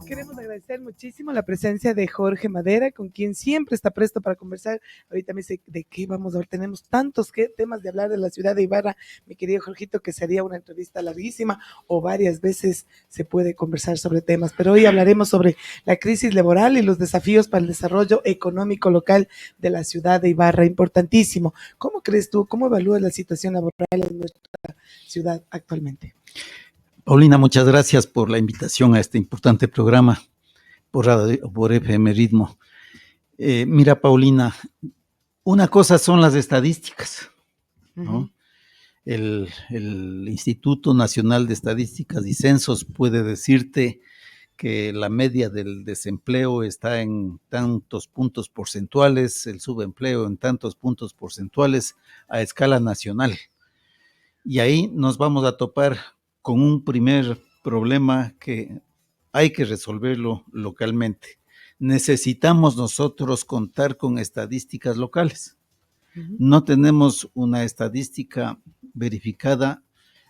Queremos agradecer muchísimo la presencia de Jorge Madera, con quien siempre está presto para conversar. Ahorita me dice de qué vamos a ver. Tenemos tantos temas de hablar de la ciudad de Ibarra, mi querido Jorgito, que sería una entrevista larguísima o varias veces se puede conversar sobre temas. Pero hoy hablaremos sobre la crisis laboral y los desafíos para el desarrollo económico local de la ciudad de Ibarra. Importantísimo. ¿Cómo crees tú, cómo evalúas la situación laboral en nuestra ciudad actualmente? Paulina, muchas gracias por la invitación a este importante programa por FM Ritmo. Mira, Paulina, una cosa son las estadísticas, ¿no? El Instituto Nacional de Estadísticas y Censos puede decirte que la media del desempleo está en tantos puntos porcentuales, el subempleo en tantos puntos porcentuales a escala nacional. Y ahí nos vamos a topar con un primer problema que hay que resolverlo localmente. Necesitamos nosotros contar con estadísticas locales. No tenemos una estadística verificada,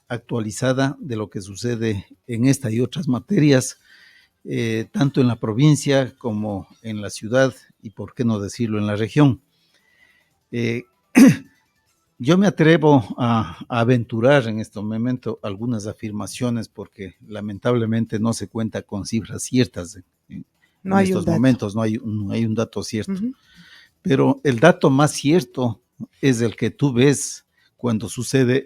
actualizada de lo que sucede en esta y otras materias, tanto en la provincia como en la ciudad y, por qué no decirlo, en la región. Yo me atrevo a aventurar en este momento algunas afirmaciones porque lamentablemente no se cuenta con cifras ciertas en estos momentos, no hay un dato cierto. Pero el dato más cierto es el que tú ves cuando sucede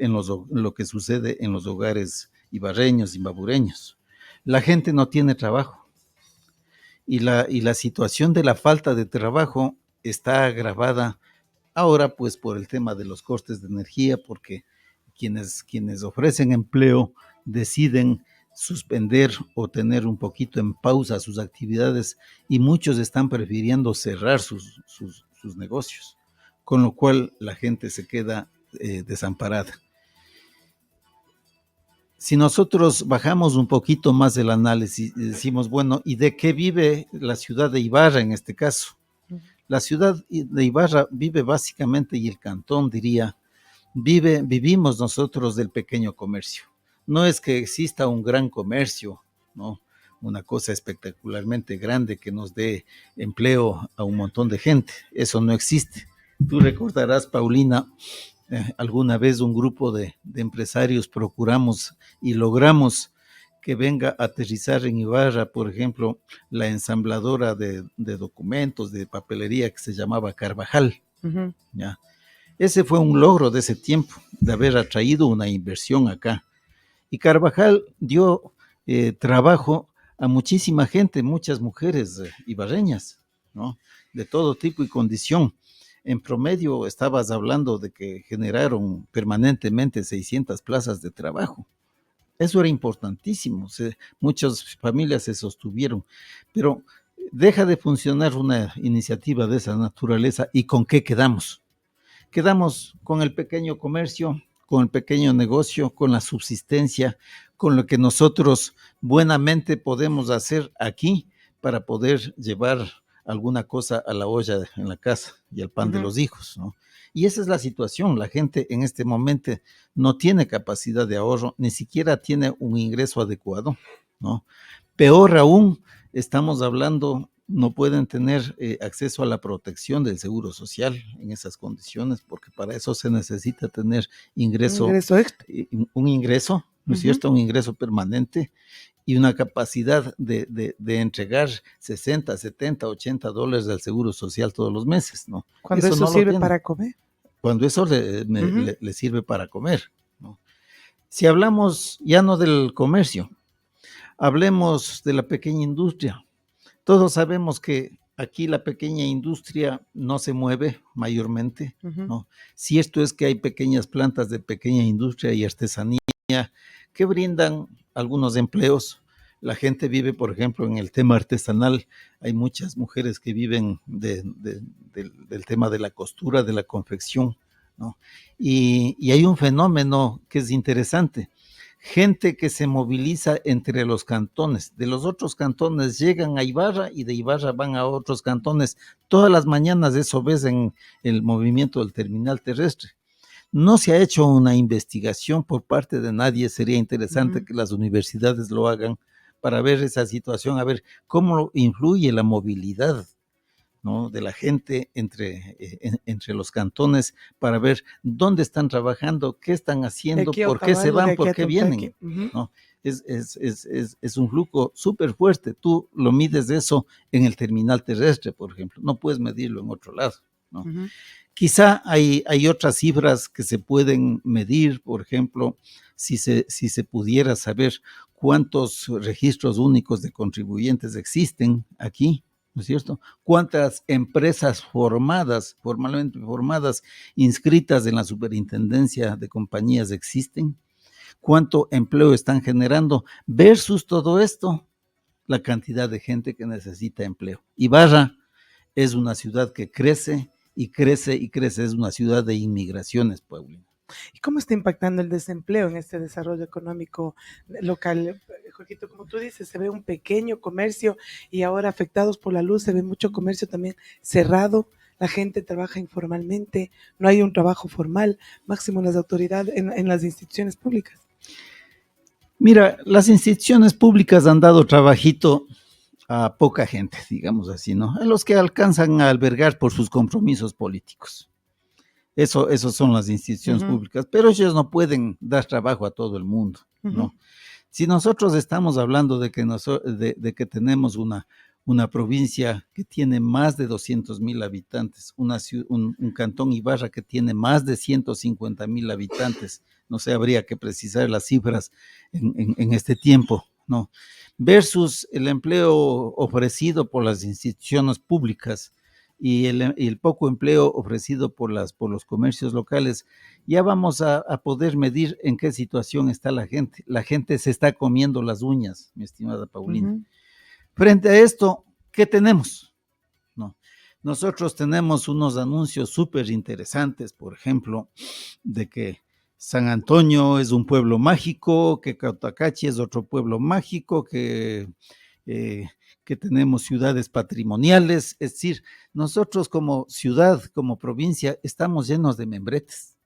lo que sucede en los hogares ibarreños, zimbabureños. La gente no tiene trabajo y la situación de la falta de trabajo está agravada ahora, pues, por el tema de los costes de energía, porque quienes ofrecen empleo deciden suspender o tener un poquito en pausa sus actividades y muchos están prefiriendo cerrar sus negocios, con lo cual la gente se queda desamparada. Si nosotros bajamos un poquito más el análisis y decimos, bueno, ¿y de qué vive la ciudad de Ibarra en este caso? La ciudad de Ibarra vive básicamente, y el cantón diría, vivimos nosotros del pequeño comercio. No es que exista un gran comercio, ¿no? Una cosa espectacularmente grande que nos dé empleo a un montón de gente. Eso no existe. Tú recordarás, Paulina, alguna vez un grupo de empresarios procuramos y logramos que venga a aterrizar en Ibarra, por ejemplo, la ensambladora de documentos, de papelería que se llamaba Carvajal. ¿Ya? Ese fue un logro de ese tiempo, de haber atraído una inversión acá. Y Carvajal dio trabajo a muchísima gente, muchas mujeres ibarreñas, ¿no? De todo tipo y condición. En promedio estabas hablando de que generaron permanentemente 600 plazas de trabajo. Eso era importantísimo, muchas familias se sostuvieron, pero deja de funcionar una iniciativa de esa naturaleza y ¿con qué quedamos? Quedamos con el pequeño comercio, con el pequeño negocio, con la subsistencia, con lo que nosotros buenamente podemos hacer aquí para poder llevar alguna cosa a la olla en la casa y al pan de los hijos, ¿no? Y esa es la situación. La gente en este momento no tiene capacidad de ahorro, ni siquiera tiene un ingreso adecuado, ¿no? Peor aún, estamos hablando, no pueden tener acceso a la protección del seguro social en esas condiciones, porque para eso se necesita tener ingreso extra. Un ingreso, ¿no es cierto? Un ingreso permanente y una capacidad de entregar 60, 70, 80 dólares del seguro social todos los meses, ¿no? Cuando eso no sirve para comer. Cuando eso le sirve para comer, ¿no? Si hablamos ya no del comercio, hablemos de la pequeña industria. Todos sabemos que aquí la pequeña industria no se mueve mayormente, ¿no? Cierto es que hay pequeñas plantas de pequeña industria y artesanía que brindan algunos empleos. La gente vive, por ejemplo, en el tema artesanal. Hay muchas mujeres que viven del tema de la costura, de la confección, ¿no? Y hay un fenómeno que es interesante. Gente que se moviliza entre los cantones. De los otros cantones llegan a Ibarra y de Ibarra van a otros cantones. Todas las mañanas eso ves en el movimiento del terminal terrestre. No se ha hecho una investigación por parte de nadie. Sería interesante que las universidades lo hagan para ver esa situación, a ver cómo influye la movilidad, ¿no?, de la gente entre los cantones, para ver dónde están trabajando, qué están De haciendo, aquí a por qué se Otavalo, de van, aquí por a qué vienen, Tonqueque. Ujú, ¿no? Es un flujo súper fuerte. Tú lo mides eso en el terminal terrestre, por ejemplo, no puedes medirlo en otro lado, ¿no? ujú. Quizá hay otras cifras que se pueden medir, por ejemplo, si se pudiera saber cuántos registros únicos de contribuyentes existen aquí, ¿no es cierto? ¿Cuántas empresas formalmente formadas, inscritas en la superintendencia de compañías existen? ¿Cuánto empleo están generando? Versus todo esto, la cantidad de gente que necesita empleo. Ibarra es una ciudad que crece y crece y crece, es una ciudad de inmigraciones, Paulina. ¿Y cómo está impactando el desempleo en este desarrollo económico local? Jorgito, como tú dices, se ve un pequeño comercio y ahora afectados por la luz se ve mucho comercio también cerrado. La gente trabaja informalmente, no hay un trabajo formal, máximo en las autoridades, en las instituciones públicas. Mira, las instituciones públicas han dado trabajito a poca gente, digamos así, ¿no? A los que alcanzan a albergar por sus compromisos políticos. Eso son las instituciones Ujú, públicas, pero ellos no pueden dar trabajo a todo el mundo, ujú, ¿no? Si nosotros estamos hablando de que tenemos una provincia que tiene más de 200,000 habitantes, un cantón Ibarra que tiene más de 150,000 habitantes, no sé, habría que precisar las cifras en este tiempo, ¿no? Versus el empleo ofrecido por las instituciones públicas y el poco empleo ofrecido por los comercios locales, ya vamos a poder medir en qué situación está la gente. La gente se está comiendo las uñas, mi estimada Paulina. ujú. Frente a esto, ¿qué tenemos? No. Nosotros tenemos unos anuncios súper interesantes, por ejemplo, de que San Antonio es un pueblo mágico, que Cotacachi es otro pueblo mágico, eh, que tenemos ciudades patrimoniales. Es decir, nosotros como ciudad, como provincia, estamos llenos de membretes.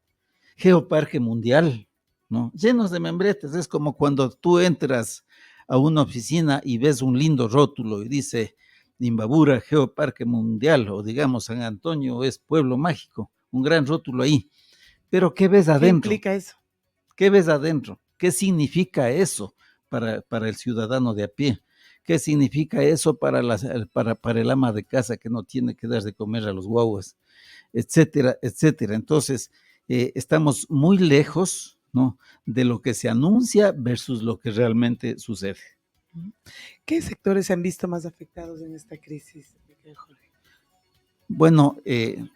Geoparque Mundial, ¿no? Llenos de membretes. Es como cuando tú entras a una oficina y ves un lindo rótulo y dice Imbabura, Geoparque Mundial, o digamos San Antonio es pueblo mágico, un gran rótulo ahí. Pero ¿qué ves ¿Qué adentro? implica eso? ¿Qué ves adentro? ¿Qué significa eso para el ciudadano de a pie? ¿Qué significa eso para el ama de casa que no tiene que dar de comer a los guaguas? Etcétera, etcétera. Entonces, estamos muy lejos, ¿no?, de lo que se anuncia versus lo que realmente sucede. ¿Qué sectores se han visto más afectados en esta crisis, Jorge? Bueno,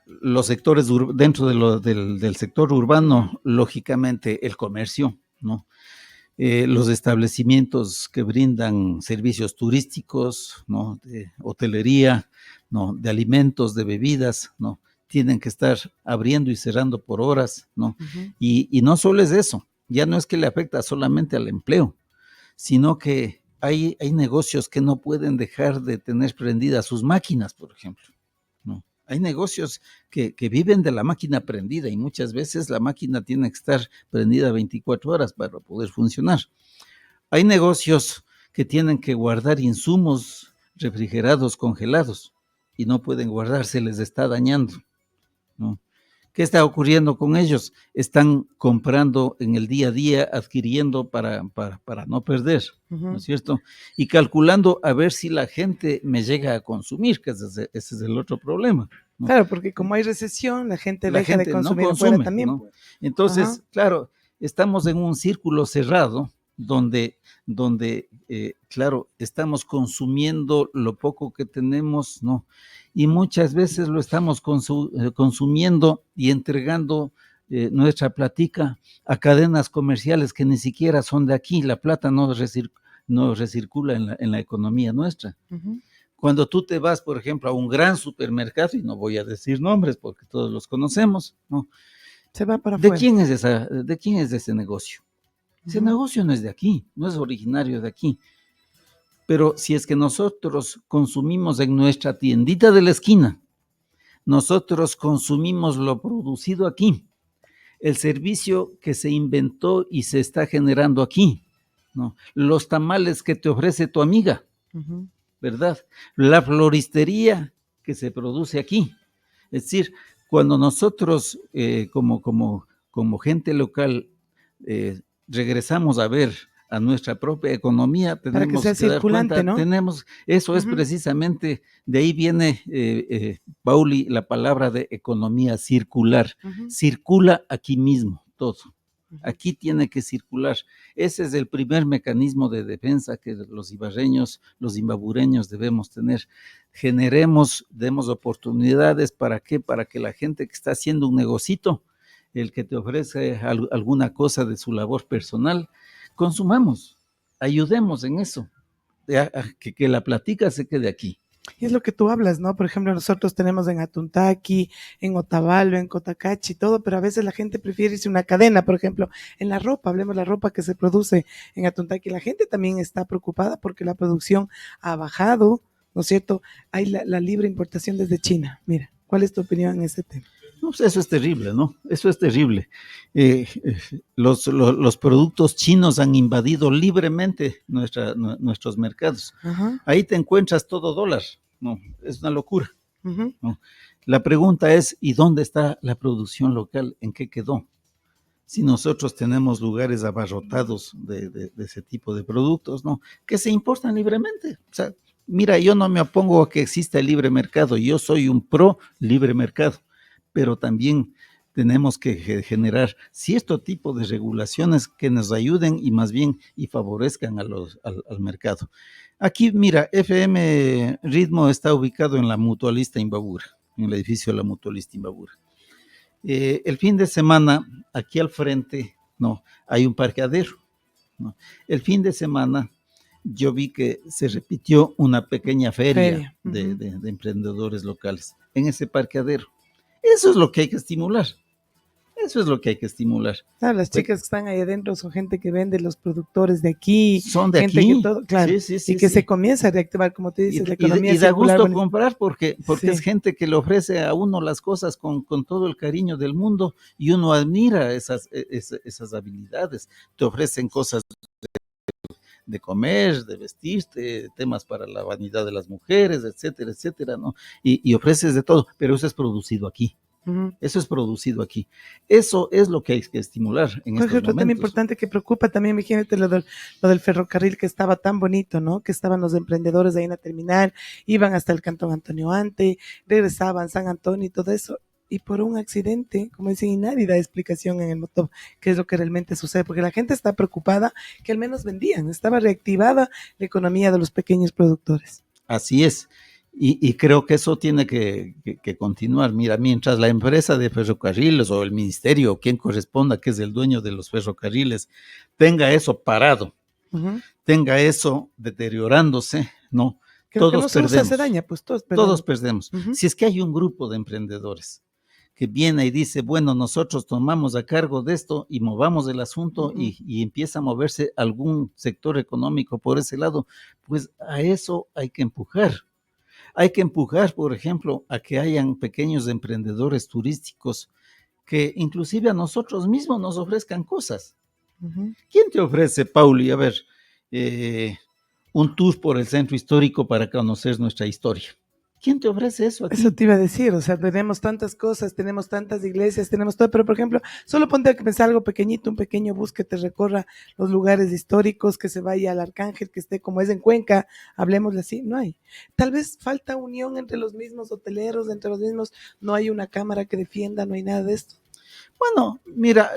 los sectores dentro del sector urbano, Ujú, lógicamente el comercio, ¿no? Los establecimientos que brindan servicios turísticos, ¿no?, de hotelería, ¿no?, de alimentos, de bebidas, ¿no?, tienen que estar abriendo y cerrando por horas, ¿no? ujú. Y no solo es eso, ya no es que le afecta solamente al empleo, sino que hay negocios que no pueden dejar de tener prendidas sus máquinas, por ejemplo, ¿no? Hay negocios que viven de la máquina prendida y muchas veces la máquina tiene que estar prendida 24 horas para poder funcionar. Hay negocios que tienen que guardar insumos refrigerados, congelados, y no pueden guardar, se les está dañando, ¿no? ¿Qué está ocurriendo con ellos? Están comprando en el día a día, adquiriendo para no perder, ¿no es Ujú. cierto? Y calculando a ver si la gente me llega a consumir, que ese es el otro problema, ¿no? Claro, porque como hay recesión, la gente La deja de gente no consumir afuera consume, también, ¿no? pues. Ajá. Entonces, claro, estamos en un círculo cerrado claro, estamos consumiendo lo poco que tenemos, ¿no? Y muchas veces lo estamos consumiendo y entregando nuestra platica a cadenas comerciales que ni siquiera son de aquí. La plata no recircula en la economía nuestra. Ujú. Cuando tú te vas, por ejemplo, a un gran supermercado, y no voy a decir nombres porque todos los conocemos, ¿no? Se va para afuera. ¿De quién es ese negocio? Ese Ujú. negocio no es de aquí, no es originario de aquí. Pero si es que nosotros consumimos en nuestra tiendita de la esquina, nosotros consumimos lo producido aquí, el servicio que se inventó y se está generando aquí, ¿no? Los tamales que te ofrece tu amiga, Ujú. ¿verdad? La floristería que se produce aquí. Es decir, cuando nosotros como gente local regresamos a ver a nuestra propia economía, Para que tenemos sea que dar circulante, cuenta, ¿no? eso es Ujú, precisamente, de ahí viene, Pauli, la palabra de economía circular. ujú, Circula aquí mismo todo. ujú. Aquí tiene que circular. Ese es el primer mecanismo de defensa que los ibarreños, los imbabureños debemos tener. Generemos, demos oportunidades, ¿para qué? Para que la gente que está haciendo un negocito, el que te ofrece alguna cosa de su labor personal, consumamos, ayudemos en eso, que la plática se quede aquí. Y es lo que tú hablas, ¿no? Por ejemplo, nosotros tenemos en Atuntaqui, en Otavalo, en Cotacachi, todo, pero a veces la gente prefiere irse una cadena, por ejemplo, en la ropa, hablemos de la ropa que se produce en Atuntaqui, la gente también está preocupada porque la producción ha bajado, ¿no es cierto? Hay la libre importación desde China. Mira, ¿cuál es tu opinión en ese tema? No, pues eso es terrible, ¿no? Eso es terrible. Los productos chinos han invadido libremente nuestros mercados. Ajá, Ahí te encuentras todo dólar, ¿no? Es una locura, ujú. ¿no? La pregunta es, ¿y dónde está la producción local? ¿En qué quedó? Si nosotros tenemos lugares abarrotados de ese tipo de productos, ¿no? Que se importan libremente. O sea, mira, yo no me opongo a que exista el libre mercado, yo soy un pro libre mercado, pero también tenemos que generar cierto tipo de regulaciones que nos ayuden y más bien y favorezcan al mercado. Aquí, mira, FM Ritmo está ubicado en la Mutualista Imbabura, en el edificio de la Mutualista Imbabura. El fin de semana, aquí al frente, no, hay un parqueadero, ¿no? El fin de semana yo vi que se repitió una pequeña feria Feria. Ujú. de emprendedores locales en ese parqueadero. Eso es lo que hay que estimular. Eso es lo que hay que estimular. Claro, las Pe- chicas que están ahí adentro son gente que vende los productores de aquí, Son de gente que aquí. todo, claro, Sí, sí, y sí, que se sí. comienza a reactivar, como te dices, la Y economía da circular. gusto Bueno, comprar porque es sí, gente que le ofrece a uno las cosas con todo el cariño del mundo y uno admira esas habilidades. Te ofrecen cosas de comer, de vestirte, temas para la vanidad de las mujeres, etcétera, etcétera, ¿no? Y ofreces de todo, pero eso es producido aquí. ujú. Eso es producido aquí. Eso es lo que hay que estimular en Jorge, estos otro tema momentos. importante que preocupa también, imagínate lo del ferrocarril que estaba tan bonito, ¿no? Que estaban los emprendedores ahí en la terminal, iban hasta el Cantón Antonio Ante, regresaban San Antonio y todo eso. Y por un accidente, como dicen, y nadie da explicación en el motor, qué es lo que realmente sucede, porque la gente está preocupada que al menos vendían, estaba reactivada la economía de los pequeños productores. Así es. Y creo que eso tiene que continuar. Mira, mientras la empresa de ferrocarriles o el ministerio, quien corresponda, que es el dueño de los ferrocarriles, tenga eso parado, Ujú. tenga eso deteriorándose, no, Que lo que todos no se usa se perdemos, daña, pues todos todos perdemos. perdemos. Ujú, Si es que hay un grupo de emprendedores que viene y dice, bueno, nosotros tomamos a cargo de esto y movamos el asunto ujú. y empieza a moverse algún sector económico por ese lado, pues a eso hay que empujar. Hay que empujar, por ejemplo, a que hayan pequeños emprendedores turísticos que inclusive a nosotros mismos nos ofrezcan cosas. Ujú. ¿Quién te ofrece, Pauli, a ver, eh, un tour por el centro histórico para conocer nuestra historia? ¿Quién te ofrece eso Eso aquí? te iba a decir, o sea, tenemos tantas cosas, tenemos tantas iglesias, tenemos todo, pero por ejemplo, solo ponte a pensar algo pequeñito, un pequeño bus que te recorra los lugares históricos, que se vaya al Arcángel, que esté como es en Cuenca, hablemosle así, no hay. Tal vez falta unión entre los mismos hoteleros, entre los mismos, no hay una cámara que defienda, no hay nada de esto. Bueno, mira,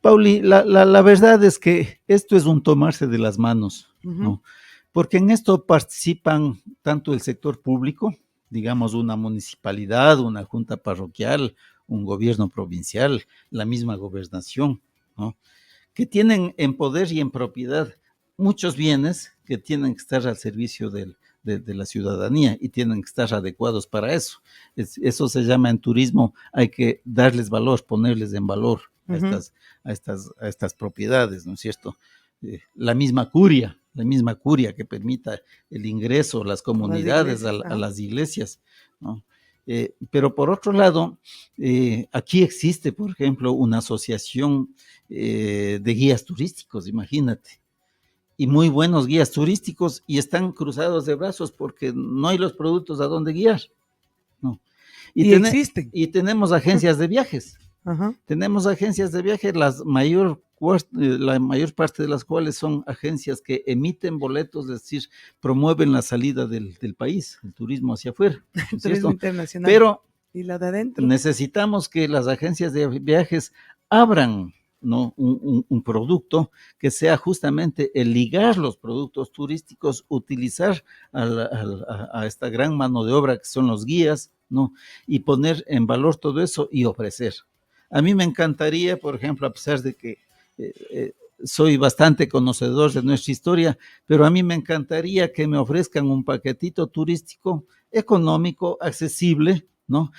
Pauli, la verdad es que esto es un tomarse de las manos, Ujú, ¿no? Porque en esto participan tanto el sector público, digamos una municipalidad, una junta parroquial, un gobierno provincial, la misma gobernación, ¿no? Que tienen en poder y en propiedad muchos bienes que tienen que estar al servicio de la ciudadanía y tienen que estar adecuados para eso. Eso se llama en turismo, hay que darles valor, ponerles en valor a ujú. estas propiedades, ¿no es cierto? La misma curia que permita el ingreso, las Las comunidades iglesias, a ajá. las iglesias, ¿no? Pero por otro lado, aquí existe, por ejemplo, una asociación de guías turísticos, imagínate. y muy buenos guías turísticos y están cruzados de brazos porque no hay los productos a dónde guiar, ¿no? Y existen. Y tenemos agencias de viajes. Ajá. Tenemos agencias de viaje, la mayor parte de las cuales son agencias que emiten boletos, es decir, promueven la salida del país, el turismo hacia afuera, ¿no es Turismo cierto? internacional. Pero y la de adentro. necesitamos que las agencias de viajes abran, ¿no?, un producto que sea justamente el ligar los productos turísticos, utilizar a esta gran mano de obra que son los guías, ¿no?, y poner en valor todo eso y ofrecer. A mí me encantaría, por ejemplo, a pesar de que soy bastante conocedor de nuestra historia, pero a mí me encantaría que me ofrezcan un paquetito turístico económico, accesible, ¿no?,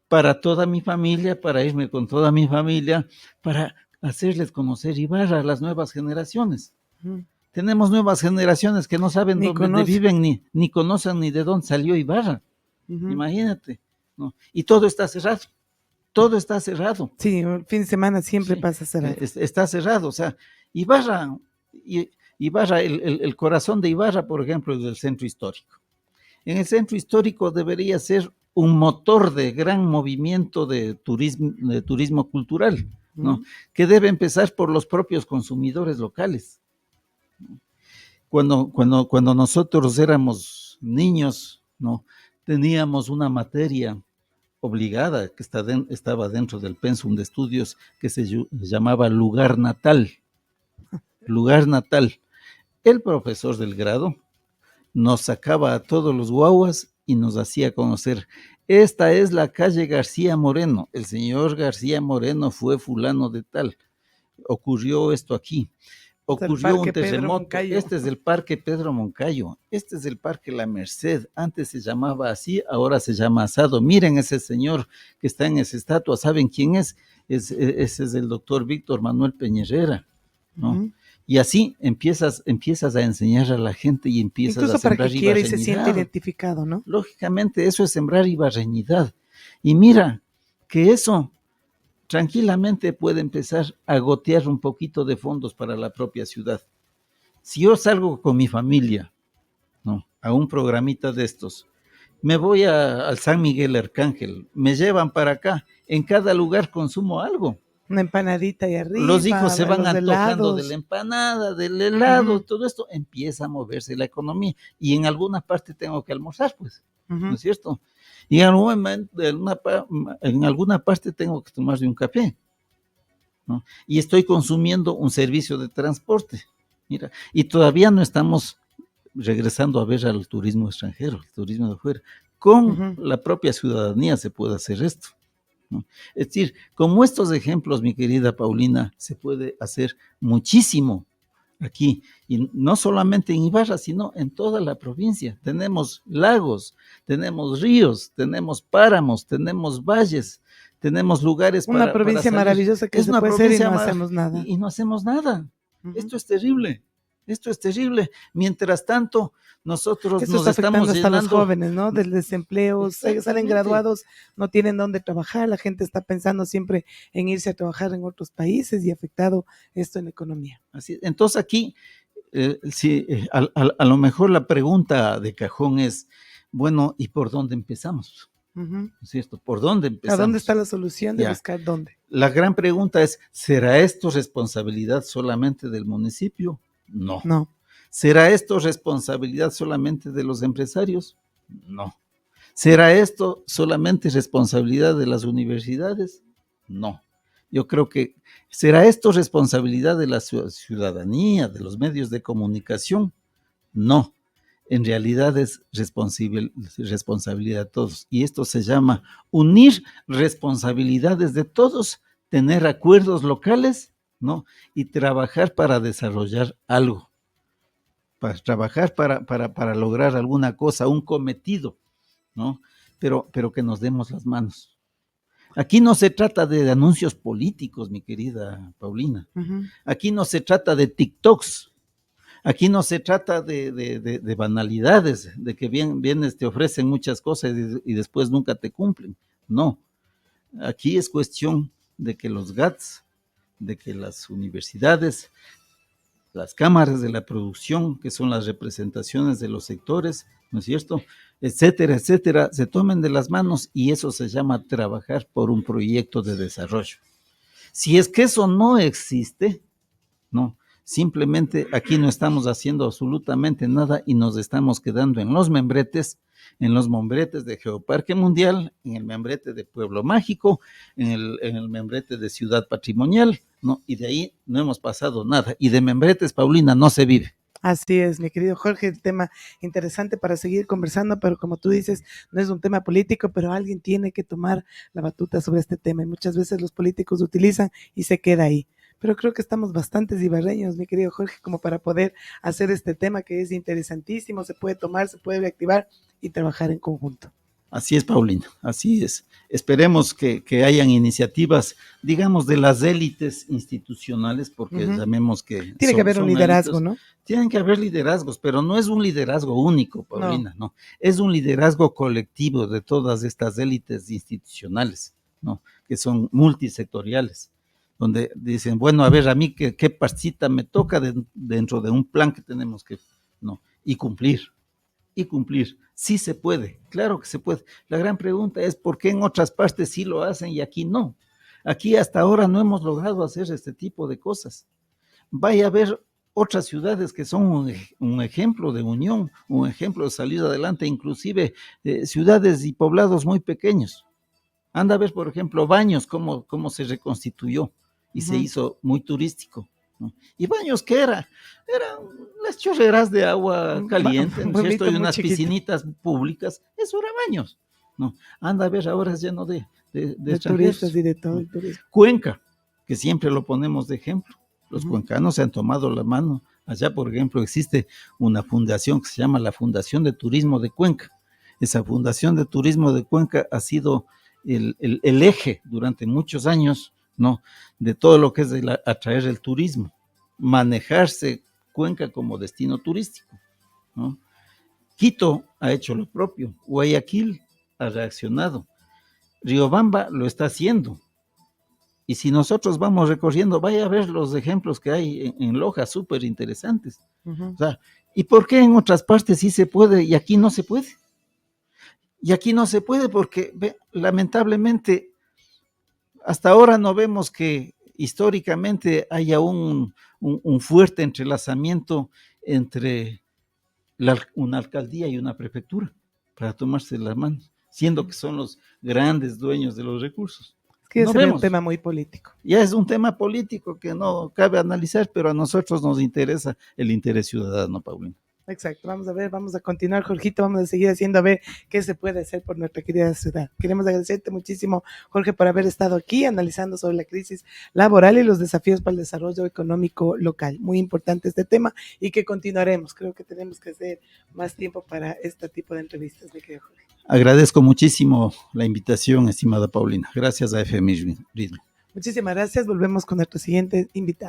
para toda mi familia, para irme con toda mi familia, para hacerles conocer Ibarra a las nuevas generaciones. Uh-huh. Tenemos nuevas generaciones que no saben dónde viven, ni conocen ni de dónde salió Ibarra. Uh-huh. Imagínate, ¿no? Y todo está cerrado. Todo está cerrado. Sí, el fin de semana siempre pasa cerrado. Está cerrado, o sea, Ibarra, el corazón de Ibarra, por ejemplo, es el centro histórico. En el centro histórico debería ser un motor de gran movimiento de turismo cultural, ¿no? Que debe empezar por los propios consumidores locales. Cuando nosotros éramos niños, ¿no?, teníamos una materia obligada que estaba dentro del pensum de estudios que se llamaba lugar natal. Lugar natal. El profesor del grado nos sacaba a todos los guaguas y nos hacía conocer, esta es la calle García Moreno, el señor García Moreno fue fulano de tal, ocurrió esto aquí, ocurrió un terremoto, este es el Parque Pedro Moncayo, este es el Parque La Merced, antes se llamaba así, ahora se llama asado, miren ese señor que está en esa estatua, ¿saben quién es? Ese es el doctor Víctor Manuel Peñerera, ¿no? Uh-huh. Y así empiezas a enseñar a la gente y empiezas incluso a sembrar para que quiera y se siente identificado, ¿no? Lógicamente, eso es sembrar ibarreñidad. Y mira, que eso tranquilamente puede empezar a gotear un poquito de fondos para la propia ciudad. Si yo salgo con mi familia, ¿no?, a un programita de estos, me voy al San Miguel Arcángel, me llevan para acá, en cada lugar consumo algo. Una empanadita ahí arriba. Los hijos se van antojando de la empanada, del helado, uh-huh, todo esto, empieza a moverse la economía. Y en alguna parte tengo que almorzar, pues, uh-huh, ¿no es cierto? Y en algún momento, en alguna parte tengo que tomarme un café, ¿no? Y estoy consumiendo un servicio de transporte. Mira, y todavía no estamos regresando a ver al turismo extranjero, el turismo de afuera. Con uh-huh, la propia ciudadanía se puede hacer esto, ¿no? Es decir, como estos ejemplos, mi querida Paulina, se puede hacer muchísimo aquí, y no solamente en Ibarra, sino en toda la provincia. Tenemos lagos, tenemos ríos, tenemos páramos, tenemos valles, tenemos lugares para una provincia maravillosa que se puede hacer y no hacemos nada. Y no hacemos nada. Uh-huh. Esto es terrible. Esto es terrible. Mientras tanto, nosotros nos está estamos afectando hasta llenando... los jóvenes, ¿no? Del desempleo, salen graduados, no tienen dónde trabajar, la gente está pensando siempre en irse a trabajar en otros países y afectado esto en la economía. Así, entonces aquí, a lo mejor la pregunta de cajón es, bueno, ¿y por dónde empezamos? Uh-huh. ¿Es cierto? ¿Por dónde empezamos? ¿A dónde está la solución de buscar dónde? La gran pregunta es, ¿será esto responsabilidad solamente del municipio? No. No. ¿Será esto responsabilidad solamente de los empresarios? No. ¿Será esto solamente responsabilidad de las universidades? No. Yo creo que ¿será esto responsabilidad de la ciudadanía, de los medios de comunicación? No. En realidad es responsabilidad de todos. Y esto se llama unir responsabilidades de todos, tener acuerdos locales, ¿no?, y trabajar para desarrollar algo, para trabajar para lograr alguna cosa, un cometido, ¿no? Pero que nos demos las manos. Aquí no se trata de anuncios políticos, mi querida Paulina. Uh-huh. Aquí no se trata de TikToks. Aquí no se trata de banalidades, de que vienes, te ofrecen muchas cosas y después nunca te cumplen. No. Aquí es cuestión de que los GATS, de que las universidades las cámaras de la producción, que son las representaciones de los sectores, ¿no es cierto?, etcétera, etcétera, se tomen de las manos, y eso se llama trabajar por un proyecto de desarrollo. Si es que eso no existe, no, simplemente aquí no estamos haciendo absolutamente nada y nos estamos quedando en los membretes de Geoparque Mundial, en el membrete de Pueblo Mágico, en el membrete de Ciudad Patrimonial, ¿no? Y de ahí no hemos pasado nada. Y de membretes, Paulina, no se vive. Así es, mi querido Jorge, el tema interesante para seguir conversando, pero como tú dices, no es un tema político, pero alguien tiene que tomar la batuta sobre este tema y muchas veces los políticos utilizan y se queda ahí. Pero creo que estamos bastantes ibarreños, mi querido Jorge, como para poder hacer este tema que es interesantísimo, se puede tomar, se puede reactivar y trabajar en conjunto. Así es, Paulina, así es. Esperemos que hayan iniciativas, digamos, de las élites institucionales, porque llamemos que... Tiene que haber un liderazgo, élites, ¿no? Tienen que haber liderazgos, pero no es un liderazgo único, Paulina, no. Es un liderazgo colectivo de todas estas élites institucionales, ¿no? Que son multisectoriales, donde dicen, bueno, a ver, a mí qué partita me toca dentro de un plan que tenemos que, ¿no? Y cumplir. Sí se puede, claro que se puede. La gran pregunta es por qué en otras partes sí lo hacen y aquí no. Aquí hasta ahora no hemos logrado hacer este tipo de cosas. Vaya a ver otras ciudades que son un ejemplo de unión, un ejemplo de salir adelante, inclusive ciudades y poblados muy pequeños. Anda a ver, por ejemplo, Baños, cómo se reconstituyó y se hizo muy turístico, ¿no? Y Baños, ¿qué era? Eran las chorreras de agua caliente, ¿no es cierto? Y unas piscinitas públicas, eso era Baños, ¿no? Anda a ver, ahora es lleno de turistas y de todo el turismo. Cuenca, que siempre lo ponemos de ejemplo. Los cuencanos se han tomado la mano. Allá, por ejemplo, existe una fundación que se llama la Fundación de Turismo de Cuenca. Esa Fundación de Turismo de Cuenca ha sido el eje durante muchos años, ¿no?, de todo lo que es atraer el turismo, manejarse Cuenca como destino turístico, ¿no? Quito ha hecho lo propio, Guayaquil ha reaccionado, Riobamba lo está haciendo. Y si nosotros vamos recorriendo, vaya a ver los ejemplos que hay en Loja, súper interesantes. O sea, ¿y por qué en otras partes sí se puede y aquí no se puede? Y aquí no se puede porque, lamentablemente, hasta ahora no vemos que históricamente haya un fuerte entrelazamiento entre una alcaldía y una prefectura para tomarse las manos, siendo que son los grandes dueños de los recursos. Que no es un tema muy político. Ya es un tema político que no cabe analizar, pero a nosotros nos interesa el interés ciudadano, Paulina. Exacto, vamos a ver, vamos a continuar, Jorgito, vamos a seguir haciendo a ver qué se puede hacer por nuestra querida ciudad. Queremos agradecerte muchísimo, Jorge, por haber estado aquí analizando sobre la crisis laboral y los desafíos para el desarrollo económico local. Muy importante este tema y que continuaremos. Creo que tenemos que hacer más tiempo para este tipo de entrevistas, mi querido Jorge. Agradezco muchísimo la invitación, estimada Paulina. Gracias a FM Ritmo. Muchísimas gracias. Volvemos con nuestro siguiente invitado.